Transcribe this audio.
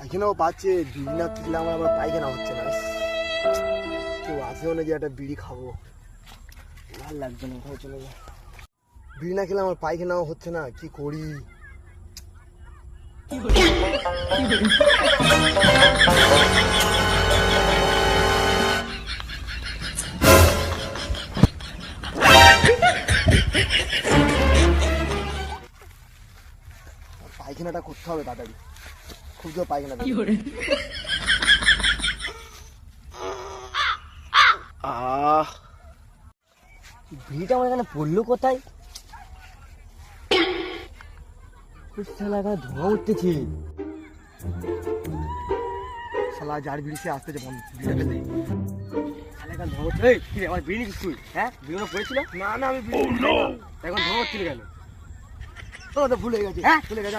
পায়খানাও পাচ্ছে, বিড়ি না খেলে আমার আবার পায়খানা হচ্ছে না। কেউ আসেও না যে একটা বিড়ি খাবো, ভাল লাগছে না, ঘরে চলে যায়। বিড়ি না খেলে আমার পায়খানাও হচ্ছে না, কি করি? পায়খানাটা করতে হবে তাড়াতাড়ি, খুব জোর পায়খানা। ভিড়টা আমার এখানে পড়লো কোথায়? শালা এখানে ধোঁয়া উঠতেছে। শালা যার বিড়ি সে আসতেছে, বন্ধ বিড়িটা ফেলে দে। শালা এখানে ধোঁয়া উঠছে। এই কি রে, আমার বিড়ি নিছিস তুই? হ্যাঁ, বিড়িটা পড়েছিল? না না, আমি বিড়ি নিই না। এখন ধোঁয়া উঠছিল কেন? তো ভুলে গেছি। হ্যাঁ, ভুলে গেছি।